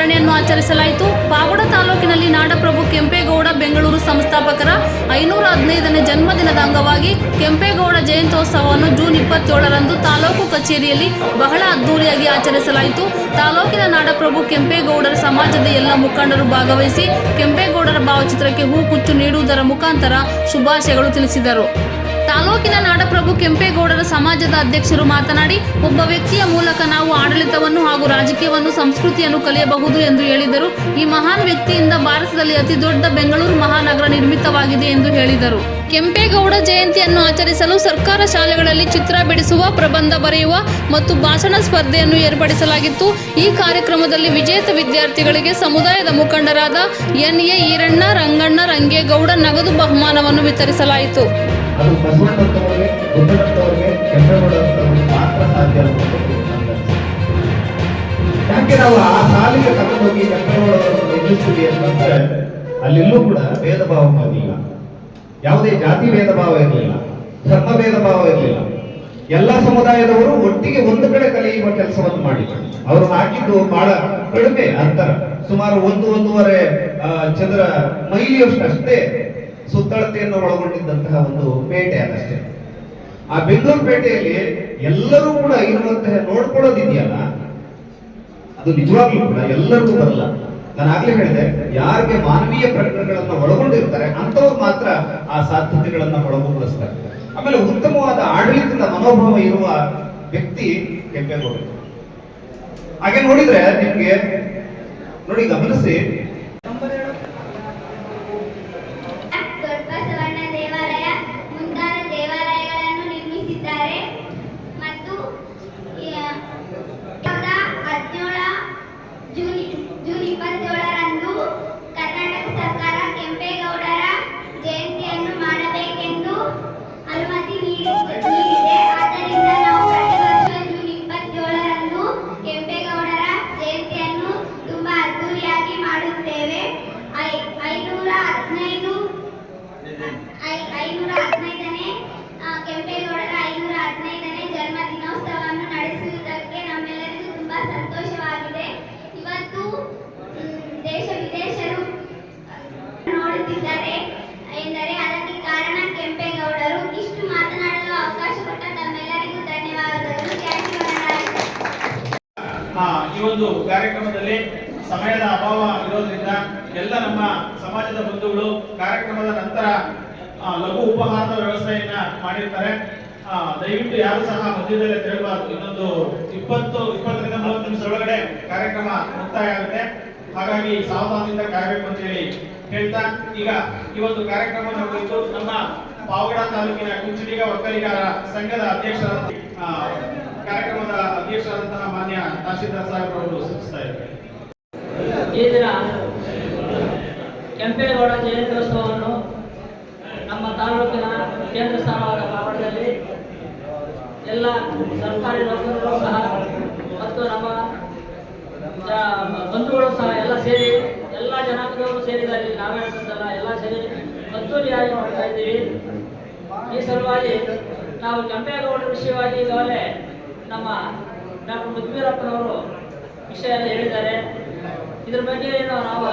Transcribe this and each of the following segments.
ಆಚರಣೆಯನ್ನು ಆಚರಿಸಲಾಯಿತು. ಪಾವಗಡ ತಾಲೂಕಿನಲ್ಲಿ ನಾಡಪ್ರಭು ಕೆಂಪೇಗೌಡ ಬೆಂಗಳೂರು ಸಂಸ್ಥಾಪಕರ 515ನೇ ಜನ್ಮದಿನದ ಅಂಗವಾಗಿ ಕೆಂಪೇಗೌಡ ಜಯಂತ್ಯೋತ್ಸವವನ್ನು ಜೂನ್ 27ರಂದು ತಾಲೂಕು ಕಚೇರಿಯಲ್ಲಿ ಬಹಳ ಅದ್ದೂರಿಯಾಗಿ ಆಚರಿಸಲಾಯಿತು. ತಾಲೂಕಿನ ನಾಡಪ್ರಭು ಕೆಂಪೇಗೌಡರ ಸಮಾಜದ ಎಲ್ಲ ಮುಖಂಡರು ಭಾಗವಹಿಸಿ ಕೆಂಪೇಗೌಡರ ಭಾವಚಿತ್ರಕ್ಕೆ ಹೂಗುಚ್ಚು ನೀಡುವುದರ ಮುಖಾಂತರ ಶುಭಾಶಯಗಳು ತಿಳಿಸಿದರು. ತಾಲೂಕಿನ ನಾಡಪ್ರಭು ಕೆಂಪೇಗೌಡರ ಸಮಾಜದ ಅಧ್ಯಕ್ಷರು ಮಾತನಾಡಿ, ಒಬ್ಬ ವ್ಯಕ್ತಿಯ ಮೂಲಕ ನಾವು ಆಡಳಿತವನ್ನು ಹಾಗೂ ರಾಜಕೀಯವನ್ನು, ಸಂಸ್ಕೃತಿಯನ್ನು ಕಲಿಯಬಹುದು ಎಂದು ಹೇಳಿದರು. ಈ ಮಹಾನ್ ವ್ಯಕ್ತಿಯಿಂದ ಭಾರತದಲ್ಲಿ ಅತಿ ದೊಡ್ಡ ಬೆಂಗಳೂರು ಮಹಾನಗರ ನಿರ್ಮಿತವಾಗಿದೆ ಎಂದು ಹೇಳಿದರು. ಕೆಂಪೇಗೌಡ ಜಯಂತಿಯನ್ನು ಆಚರಿಸಲು ಸರ್ಕಾರ ಶಾಲೆಗಳಲ್ಲಿ ಚಿತ್ರ ಬಿಡಿಸುವ, ಪ್ರಬಂಧ ಬರೆಯುವ ಮತ್ತು ಭಾಷಣ ಸ್ಪರ್ಧೆಯನ್ನು ಏರ್ಪಡಿಸಲಾಗಿತ್ತು. ಈ ಕಾರ್ಯಕ್ರಮದಲ್ಲಿ ವಿಜೇತ ವಿದ್ಯಾರ್ಥಿಗಳಿಗೆ ಸಮುದಾಯದ ಮುಖಂಡರಾದ ಎನ್.ಎ. ಈರಣ್ಣ, ರಂಗಣ್ಣ, ರಂಗೇಗೌಡ ನಗದು ಬಹುಮಾನವನ್ನು ವಿತರಿಸಲಾಯಿತು. ಅದು ಬಸವಣ್ಣನವರಿಗೆ, ಬುದ್ಧನವರಿಗೆ, ಕೆಂಪೇಗೌಡರವರಿಗೆ ಮಾತ್ರ ಸಾಧ್ಯ ಆಗುತ್ತೆ. ಯಾಕೆ ನಾವು ಆ ಸಾಲಿಗೆ ತಗೊಂಡೋಗಿ ಕೆಂಪೇಗೌಡರನ್ನು ನಿಲ್ಲಿಸ್ತೀವಿ ಅಂತಂದ್ರೆ ಅಲ್ಲೆಲ್ಲೂ ಕೂಡ ಭೇದ ಭಾವ ಇರಲಿಲ್ಲ, ಯಾವುದೇ ಜಾತಿ ಭೇದ ಭಾವ ಇರಲಿಲ್ಲ, ಧರ್ಮ ಭೇದ ಭಾವ ಇರಲಿಲ್ಲ. ಎಲ್ಲ ಸಮುದಾಯದವರು ಒಟ್ಟಿಗೆ ಒಂದು ಕಡೆ ಕಲಿಯುವ ಕೆಲಸವನ್ನು ಮಾಡಿದ್ರು. ಅವರು ಹಾಕಿದ್ದು ಬಹಳ ಕಡಿಮೆ ಅಂತರ, ಸುಮಾರು 1-1.5 ಚದರ ಮೈಲಿಯಷ್ಟೇ ಸುತ್ತಳತೆಯನ್ನು ಒಳಗೊಂಡಿದ್ದಂತಹ ಒಂದು ಪೇಟೆ ಅದಷ್ಟೇ. ಆ ಬೆಂಗಳೂರು ಪೇಟೆಯಲ್ಲಿ ಎಲ್ಲರೂ ಕೂಡ ಇರುವಂತಹ ನೋಡ್ಕೊಳ್ಳೋದಿದೆಯಲ್ಲ, ಅದು ನಿಜವಾಗ್ಲೂ ಕೂಡ ಎಲ್ಲರಿಗೂ ಬರಲ್ಲ. ನಾನು ಆಗ್ಲೇ ಹೇಳಿದೆ, ಯಾರಿಗೆ ಮಾನವೀಯ ಪ್ರಕರಣಗಳನ್ನ ಒಳಗೊಂಡಿರ್ತಾರೆ ಅಂತವ್ರು ಮಾತ್ರ ಆ ಸಾಧ್ಯತೆಗಳನ್ನ ಒಳಗೊಂಡಿಸ್ತಾರೆ. ಆಮೇಲೆ ಉತ್ತಮವಾದ ಆಡಳಿತದ ಮನೋಭಾವ ಇರುವ ವ್ಯಕ್ತಿ ಕೆಂಪೇಗೌಡ. ಹಾಗೆ ನೋಡಿದ್ರೆ ನಿಮ್ಗೆ ನೋಡಿ, ಗಮನಿಸಿ, ಜೂನ್ 27ರಂದು ಕರ್ನಾಟಕ ಸರ್ಕಾರ ಕೆಂಪೇಗೌಡರ ಜಯಂತಿಯನ್ನು ಮಾಡಬೇಕೆಂದು ಅನುಮತಿ ನೀಡಿದೆ. ಆದ್ದರಿಂದ ನಾವು ಪ್ರತಿ ವರ್ಷ ಜೂನ್ 27ರಂದು ಕೆಂಪೇಗೌಡರ ಜಯಂತಿಯನ್ನು ತುಂಬಾ ಅದ್ದೂರಿಯಾಗಿ ಮಾಡುತ್ತೇವೆ. 515ನೇ ಕೆಂಪೇಗೌಡರ 515ನೇ ಜನ್ಮ ದಿನೋತ್ಸವವನ್ನು ನಡೆಸುವುದಕ್ಕೆ ನಮ್ಮೆಲ್ಲರಿಗೂ ತುಂಬಾ ಸಂತೋಷವಾಗಿದೆ. ಇವತ್ತು ದೇಶ ವಿದೇಶರು ನೋಡುತ್ತಿದ್ದಾರೆ ಎಂದರೆ ಅದಕ್ಕೆ ಕಾರಣ ಕೆಂಪೇಗೌಡರು. ಇಷ್ಟು ಮಾತನಾಡಲು ಅವಕಾಶ ಕೊಟ್ಟ ತಮ್ಮೆಲ್ಲರಿಗೂ ಧನ್ಯವಾದಗಳು. ಈ ಒಂದು ಕಾರ್ಯಕ್ರಮದಲ್ಲಿ ಸಮಯದ ಅಭಾವ ಇರೋದ್ರಿಂದ ಎಲ್ಲ ನಮ್ಮ ಸಮಾಜದ ಬಂಧುಗಳು ಕಾರ್ಯಕ್ರಮದ ನಂತರ ಲಘು ಉಪಹಾರದ ವ್ಯವಸ್ಥೆಯನ್ನ ಮಾಡಿರ್ತಾರೆ. ದಯವಿಟ್ಟು ಯಾರು ಸಹ ಮಧ್ಯದಲ್ಲೇ ತೆರಳಬಾರದು. ಇನ್ನೊಂದು 20-30 ನಿಮಿಷ ಒಳಗಡೆ ಕಾರ್ಯಕ್ರಮ ಮುಕ್ತಾಯ ಆಗುತ್ತೆ. ಹಾಗಾಗಿ ಸಾವಧಾನದಿಂದ ಕಾಯಬೇಕು ಅಂತ ಹೇಳಿ ಹೇಳ್ತಾ, ಈಗ ಈ ಒಂದು ಕಾರ್ಯಕ್ರಮ ಕುರಿತು ನಮ್ಮ ಪಾವಗಡ ತಾಲೂಕಿನ ಕುಂಚಿಡಿಗ ಒಕ್ಕಲಿಗರ ಸಂಘದ ಕಾರ್ಯಕ್ರಮದ ಅಧ್ಯಕ್ಷರಾದಂತಹ ಮಾನ್ಯ ತಹಶೀಲ್ದಾರ್ ಸಾಹೇಬರವರು ಸೂಚಿಸ್ತಾ ಇದ್ದಾರೆ. ಈ ದಿನ ಕೆಂಪೇಗೌಡ ಜಯಂತ್ಯೋತ್ಸವವನ್ನು ನಮ್ಮ ತಾಲೂಕಿನ ಕೇಂದ್ರ ಸ್ಥಾನವಾದ ಪಾವಗಡದಲ್ಲಿ ಎಲ್ಲ ಸರ್ಕಾರಿ ನೌಕರರು ಸಹ ಮತ್ತು ನಮ್ಮ ಬಂಧುಗಳು ಸಹ ಎಲ್ಲ ಸೇರಿ, ಎಲ್ಲ ಜನಾಂಗದವರು ಸೇರಿದ್ದಾರೆ. ನಾವೇ ಹೇಳ್ತಲ್ಲ, ಎಲ್ಲ ಸೇರಿ ಅದ್ದೂರಿಯಾಗಿ ಮಾಡ್ತಾ ಇದ್ದೀವಿ. ಈ ಸಲುವಾಗಿ ನಾವು ಕೆಂಪೇಗೌಡರ ವಿಷಯವಾಗಿ ಈಗಾಗಲೇ ನಮ್ಮ ಡಾಕ್ಟರ್ ಮುದ್ವೀರಪ್ಪನವರು ವಿಷಯ ಹೇಳಿದ್ದಾರೆ. ಇದ್ರ ಬಗ್ಗೆ ನಾವು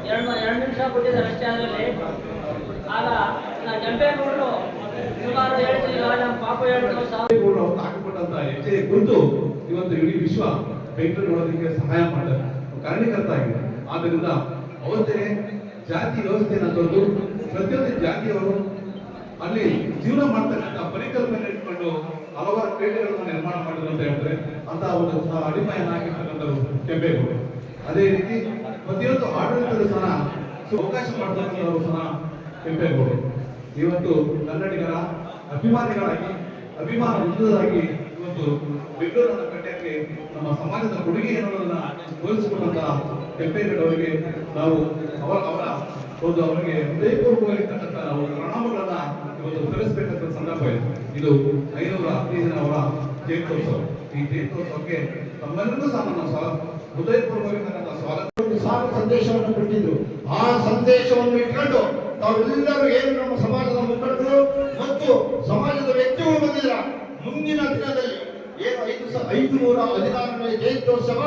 2 ನಿಮಿಷ ಕೊಟ್ಟಿದ್ದಾರೆ ಅಷ್ಟೇ. ಅದರಲ್ಲಿ ಆಗ ಕೆಂಪೇಗೌಡರು ಸುಮಾರು ಹೇಳ್ತೀವಿ, ನಮ್ಮ ಪಾಪ ಹೇಳ್ತೀವಿ ಹಾಕಿಕೊಟ್ಟಂತ ಹೆಜ್ಜೆ ಕುರಿತು ಇವತ್ತು ಇಡೀ ವಿಶ್ವ ಬೆಂಗಳೂರು ನೋಡೋದಕ್ಕೆ ಸಹಾಯ ಮಾಡಿದ್ದಾರೆ, ಕಾರಣೀಕರ್ತ ಆಗಿದೆ. ಆದ್ದರಿಂದ ಅವತ್ತೇ ಜಾತಿ ವ್ಯವಸ್ಥೆ ಅನ್ನೋದು ಪ್ರತಿಯೊಂದು ಜಾತಿಯವರು ಅಲ್ಲಿ ಜೀವನ ಮಾಡ್ತಕ್ಕಂಥ ಪರಿಕಲ್ಪನೆ ಇಟ್ಕೊಂಡು ಹಲವಾರು ಪೇಟೆಗಳನ್ನು ನಿರ್ಮಾಣ ಮಾಡಿದ್ರು ಅಂತ ಹೇಳ್ತಾರೆ. ಅಂತ ಒಂದು ಅಡಿಮೆಯನ್ನಾಗಿರ್ತಕ್ಕಂಥವ್ರು ಕೆಂಪೇಗೌಡರು. ಅದೇ ರೀತಿ ಪ್ರತಿಯೊಂದು ಆಡಳಿತದ ಸಹ ಅವಕಾಶ ಮಾಡ್ತಕ್ಕಂಥವರು ಸಹ ಕೆಂಪೇಗೌಡರು. ಇವತ್ತು ಕನ್ನಡಿಗರ ಅಭಿಮಾನಿಗಳಾಗಿ, ಅಭಿಮಾನ ವೃಂದರಾಗಿ ಇವತ್ತು ಬೆಂಗಳೂರನ್ನ ಕಟ್ಟಕ್ಕೆ ನಮ್ಮ ಸಮಾಜದ ಕೊಡುಗೆ ಅನ್ನೋದನ್ನ ತೋರಿಸಿಕೊಂಡಂತಹ ಕೆಂಪೇಗೌಡರಿಗೆ ನಾವು ಅವರಿಗೆ ಹೃದಯಪೂರ್ವಕವಾಗಿರ್ತಕ್ಕಂಥ ನಾವು ಪ್ರಣಾಮಗಳನ್ನ ಇವತ್ತು ಸಲ್ಲಿಸಬೇಕಂತ ಸಂದರ್ಭ ಇದೆ. ಇದು 515 ಅವರ ಜಯಂತ್ಯೋತ್ಸವ. ಈ ಜಯಂತ್ಯೋತ್ಸವಕ್ಕೆ ತಮ್ಮೆಲ್ಲರಿಗೂ ಸಹ ನನ್ನ ಹೃದಯಪೂರ್ವಕವಾಗಿರ್ತಕ್ಕಂಥ ಸ್ವಾಗತ. ಸಂದೇಶವನ್ನು ಕೊಟ್ಟಿದ್ರು. ಆ ಸಂದೇಶವನ್ನು ಇಟ್ಕೊಂಡು ತಾವೆಲ್ಲರೂ ಏನು ನಮ್ಮ ಸಮಾಜದ ಮುಖಂಡರು ಮತ್ತು ಸಮಾಜದ ವ್ಯಕ್ತಿಗಳು ಬಂದಿದ್ರ ಮುಂದಿನ ದಿನದಲ್ಲಿ ಏನು 516ನೇ ಜಯಂತ್ಯೋತ್ಸವ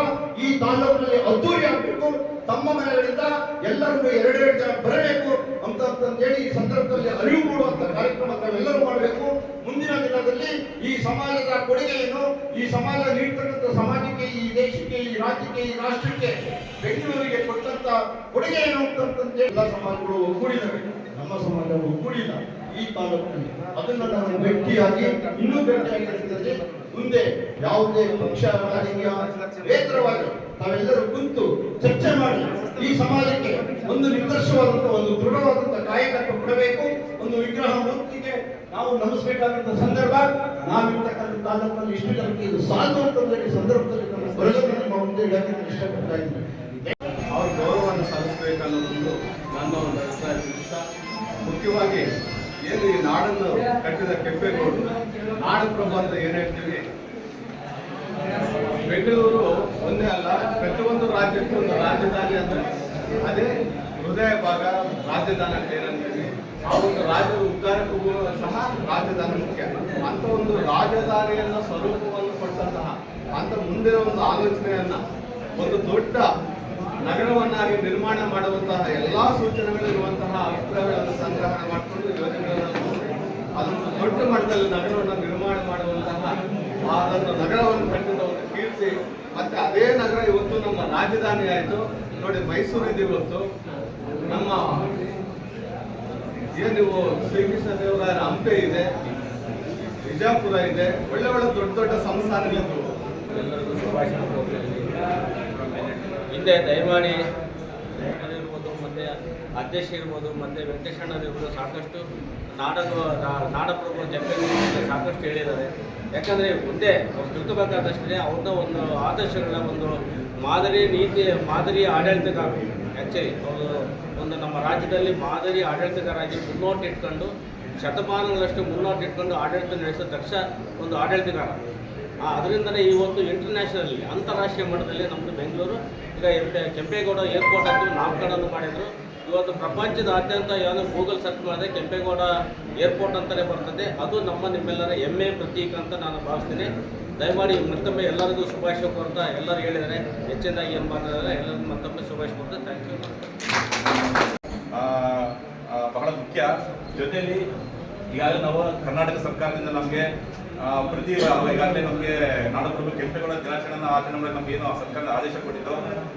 ಈ ತಾಲೂಕಿನಲ್ಲಿ ಅದ್ದೂರಿ ಆಗಬೇಕು. ತಮ್ಮ ಮನೆಗಳಿಂದ ಎಲ್ಲರಿಗೂ 2 ಜನ ಬರಬೇಕು ಅಂತಂದೇಳಿ ಈ ಸಂದರ್ಭದಲ್ಲಿ ಅರಿವು ಮೂಡುವಂತ ಕಾರ್ಯಕ್ರಮ ತಾವೆಲ್ಲರೂ ಮಾಡಬೇಕು. ಮುಂದಿನ ದಿನದಲ್ಲಿ ಈ ಸಮಾಜದ ಕೊಡುಗೆ ಏನು, ಈ ಸಮಾಜ ನೀಡ್ತಕ್ಕಂಥ ಸಮಾಜಕ್ಕೆ, ಈ ದೇಶಕ್ಕೆ, ಈ ರಾಜ್ಯಕ್ಕೆ, ಈ ರಾಷ್ಟ್ರಕ್ಕೆ, ಬೆಂಗಳೂರಿಗೆ ಕೊಟ್ಟಂತ ಕೊಡುಗೆ ಏನು ಅಂತಂದೇಳಿ ಎಲ್ಲ ಸಮಾಜಗಳು ಒಗ್ಗೂಡಿದವೆ. ನಮ್ಮ ಸಮಾಜ ಒಗ್ಗೂಡಿಲ್ಲ ಈ ತಾಲೂಕಿನಲ್ಲಿ. ಅದನ್ನ ನಾವು ಗಟ್ಟಿಯಾಗಿ ಇನ್ನೂ ಗಟ್ಟಿಯಾಗಿ ಮುಂದೆ ಯಾವುದೇ ಪಕ್ಷ ರಾಜಕೀಯ ನೇತ್ರವಾಗಿ ತಾವೆಲ್ಲರೂ ಕುಂತು ಚರ್ಚೆ ಮಾಡಿ ಈ ಸಮಾಜಕ್ಕೆ ಒಂದು ನಿರ್ದಿಷ್ಟವಾದಂತಹ ಒಂದು ದೃಢವಾದಂತಹ ಕಾಯಕತ್ವ ಕೊಡಬೇಕು. ಒಂದು ವಿಗ್ರಹ ಮೂರ್ತಿಗೆ ನಾವು ನಮಿಸಬೇಕಾದಂತಹ ಸಂದರ್ಭ ನಾವಿರ್ತಕ್ಕಂಥ ತಾಲೂಕಿನಲ್ಲಿ ಇಷ್ಟು ಜನಕ್ಕೆ ಇದು ಸಾಧು ಅಂತಂದ್ರೆ ಸಂದರ್ಭದಲ್ಲಿ ನಮ್ಮ ಬರಲನ್ನು ನಮ್ಮ ಮುಂದೆ ಇಡಕ್ಕೆ ಇಷ್ಟಪಡ್ತಾ ಇದ್ದೀನಿ. ಅವ್ರ ಗೌರವವನ್ನು ಸಲ್ಲಿಸಬೇಕನ್ನೋದೊಂದು ನನ್ನ ಒಂದು ಅಭಿಪ್ರಾಯ. ಮುಖ್ಯವಾಗಿ ಏನು ಈ ನಾಡನ್ನು ಕಟ್ಟಿದ ಕೆಂಪೇಗೌಡರು ನಾಡಪ್ರಭು ಅಂತ ಏನು ಹೇಳ್ತೀವಿ, ಬೆಂಗಳೂರು ಒಂದೇ ಅಲ್ಲ, ಪ್ರತಿಯೊಂದು ರಾಜ್ಯಕ್ಕೂ ಒಂದು ರಾಜಧಾನಿ ಅಂದ್ರೆ ಅದೇ ಹೃದಯ ಭಾಗ ರಾಜಧಾನಿ ಅಂತ ಏನಂತೀವಿ. ಆ ಒಂದು ರಾಜ್ಯದ ಉದ್ಧಾರಕ್ಕೂ ಸಹ ರಾಜಧಾನಿ ಮುಖ್ಯ. ಅಂತ ಒಂದು ರಾಜಧಾನಿಯನ್ನ ಸ್ವರೂಪವನ್ನು ಕೊಟ್ಟಂತಹ ಅಂತ ಮುಂದಿನ ಒಂದು ಆಲೋಚನೆಯನ್ನ ಒಂದು ದೊಡ್ಡ ನಗರವನ್ನಾಗಿ ನಿರ್ಮಾಣ ಮಾಡುವಂತಹ ಎಲ್ಲಾ ಸೂಚನೆಗಳಿರುವಂತಹ ಅಭಿಪ್ರಾಯಗಳನ್ನು ಸಂಗ್ರಹಣ ಮಾಡಿಕೊಂಡು ಯೋಜನೆಗಳನ್ನು ಅದೊಂದು ದೊಡ್ಡ ಮಟ್ಟದಲ್ಲಿ ನಗರವನ್ನು ನಿರ್ಮಾಣ ಮಾಡುವಂತಹ ಅದನ್ನು ನಗರವನ್ನು ಕಟ್ಟಿದ ಒಂದು ಕೀರ್ತಿ. ಮತ್ತೆ ಅದೇ ನಗರ ಇವತ್ತು ನಮ್ಮ ರಾಜಧಾನಿ ಆಯಿತು. ನೋಡಿ, ಮೈಸೂರು ಇದೆ ಇವತ್ತು, ನಮ್ಮ ಏನು ನೀವು ಶ್ರೀಕೃಷ್ಣ ದೇವರಾಯರ ಹಂಪೆ ಇದೆ, ವಿಜಯಪುರ ಇದೆ, ಒಳ್ಳೆ ಒಳ್ಳೆ ದೊಡ್ಡ ದೊಡ್ಡ ಸಂಸ್ಥಾನಗಳಿದ್ದು. ಎಲ್ಲರಿಗೂ ಶುಭಾಶಯ. ಹಿಂದೆ ದಯಮಾಡಿ ಇರ್ಬೋದು, ಮತ್ತು ಅಧ್ಯಕ್ಷ ಇರ್ಬೋದು, ಮತ್ತು ವೆಂಕಟೇಶಣ್ಣರಿರ್ಬೋದು ಸಾಕಷ್ಟು ನಾಡಪ್ರಭು ಕೆಂಪೇಗೌಡ ಸಾಕಷ್ಟು ಹೇಳಿದ್ದಾರೆ. ಯಾಕಂದರೆ ಮುಂದೆ ಅವ್ರು ತಿಳ್ಕೋಬೇಕಾದಷ್ಟೇ ಅವ್ರನ್ನ ಒಂದು ಆದರ್ಶಗಳ ಒಂದು ಮಾದರಿ ಆಡಳಿತಗಾರ. ಆ್ಯಕ್ಚುಲಿ ಅವರು ಒಂದು ನಮ್ಮ ರಾಜ್ಯದಲ್ಲಿ ಮಾದರಿ ಆಡಳಿತಗಾರಾಗಿ ಮುನ್ನೋಟಿಟ್ಕೊಂಡು ಶತಮಾನಗಳಷ್ಟು ಮುನ್ನೋಟಿಟ್ಕೊಂಡು ಆಡಳಿತ ನಡೆಸೋ ದಕ್ಷ ಒಂದು ಆಡಳಿತಗಾರ. ಅದರಿಂದಲೇ ಇವತ್ತು ಇಂಟರ್ನ್ಯಾಷನಲಿ ಅಂತಾರಾಷ್ಟ್ರೀಯ ಮಟ್ಟದಲ್ಲಿ ನಮ್ಮದು ಬೆಂಗಳೂರು ಈಗ ಕೆಂಪೇಗೌಡ ಏರ್ಪೋರ್ಟ್ ಅಂತ ನಾಮಕರಣ ಮಾಡಿದರು. ಇವತ್ತು ಪ್ರಪಂಚದಾದ್ಯಂತ ಏನೋ ಗೂಗಲ್ ಸರ್ಚ್ ಮಾಡಿದ್ರೆ ಕೆಂಪೇಗೌಡ ಏರ್ಪೋರ್ಟ್ ಅಂತಲೇ ಬರ್ತದೆ. ಅದು ನಿಮ್ಮೆಲ್ಲರ ಹೆಮ್ಮೆ ಪ್ರತೀಕ ಅಂತ ನಾನು ಭಾವಿಸ್ತೀನಿ. ದಯಮಾಡಿ ಮತ್ತೊಮ್ಮೆ ಎಲ್ಲರಿಗೂ ಶುಭಾಶಯ ಕೋರ್ತಾ ಎಲ್ಲರೂ ಹೇಳಿದ್ದಾರೆ. ಹೆಚ್ಚಿನದಾಗಿ ಏನು ಮಾತಾಡಿದರೆ ಎಲ್ಲರಿಗೂ ಮತ್ತೊಮ್ಮೆ ಶುಭಾಶಯ ಕೋರ್ತಾ. Thank you. ಬಹಳ ಮುಖ್ಯ. ಜೊತೆಯಲ್ಲಿ ಈಗಾಗಲೇ ನಾವು ಕರ್ನಾಟಕ ಸರ್ಕಾರದಿಂದ ನಮಗೆ ಈಗಾಗಲೇ ನಮಗೆ ನಾಡಪ್ರಭು ಕೆಂಪೇಗೌಡ ದಿನಾಚರಣೆಯನ್ನು ಆಚರಣೆ ಮಾಡಿ ನಮ್ಗೆ ಏನು ಸರ್ಕಾರದ ಆದೇಶ ಕೊಟ್ಟಿದ್ದು,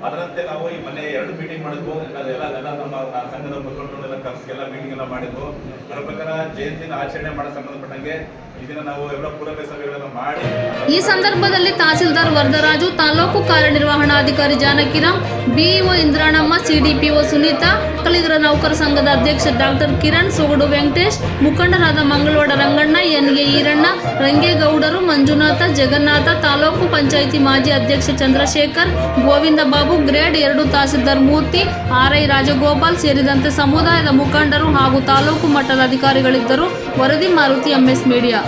ಅದರಂತೆ ನಾವು ಈ ಮೊನ್ನೆ 2 ಮೀಟಿಂಗ್ ಮಾಡಿದ್ವು. ಎಲ್ಲ ನಮ್ಮ ಸಂಘದ ಮುಖಂಡರನ್ನೆಲ್ಲ ಕರೆಸಿ ಎಲ್ಲ ಮೀಟಿಂಗ್ ಎಲ್ಲ ಮಾಡಿದ್ವು. ಅದರ ಪ್ರಕಾರ ಜಯಂತಿನ ಆಚರಣೆ ಮಾಡೋ ಸಂಬಂಧಪಟ್ಟಂಗೆ ಇದನ್ನ ನಾವು ಎಲ್ಲ ಪೂರಕ ಸಭೆಗಳನ್ನು ಮಾಡಿ. ಈ ಸಂದರ್ಭದಲ್ಲಿ ತಹಸೀಲ್ದಾರ್ ವರದರಾಜು, ತಾಲೂಕು ಕಾರ್ಯನಿರ್ವಹಣಾಧಿಕಾರಿ ಜಾನಕಿರಾಮ್, ಬಿಇಒ ಇಂದ್ರಾಣಮ್ಮ, ಸಿಡಿಪಿಒ ಸುನೀತಾ, ಒಕ್ಕಲಿಗರ ನೌಕರ ಸಂಘದ ಅಧ್ಯಕ್ಷ ಡಾಕ್ಟರ್ ಕಿರಣ್, ಸೊಗಡು ವೆಂಕಟೇಶ್, ಮುಖಂಡರಾದ ಮಂಗಳವಾಡ ರಂಗಣ್ಣ, ಎನ್ಗೆ ಈರಣ್ಣ, ರಂಗೇಗೌಡರು, ಮಂಜುನಾಥ, ಜಗನ್ನಾಥ, ತಾಲೂಕು ಪಂಚಾಯಿತಿ ಮಾಜಿ ಅಧ್ಯಕ್ಷ ಚಂದ್ರಶೇಖರ್, ಗೋವಿಂದ ಬಾಬು, ಗ್ರೇಡ್ 2 ತಹಸೀಲ್ದಾರ್ ಮೂರ್ತಿ, ಆರ್ಐ ರಾಜಗೋಪಾಲ್ ಸೇರಿದಂತೆ ಸಮುದಾಯದ ಮುಖಂಡರು ಹಾಗೂ ತಾಲೂಕು ಮಟ್ಟದ ಅಧಿಕಾರಿಗಳಿದ್ದರು. ವರದಿ ಮಾರುತಿ, MS ಮೀಡಿಯಾ.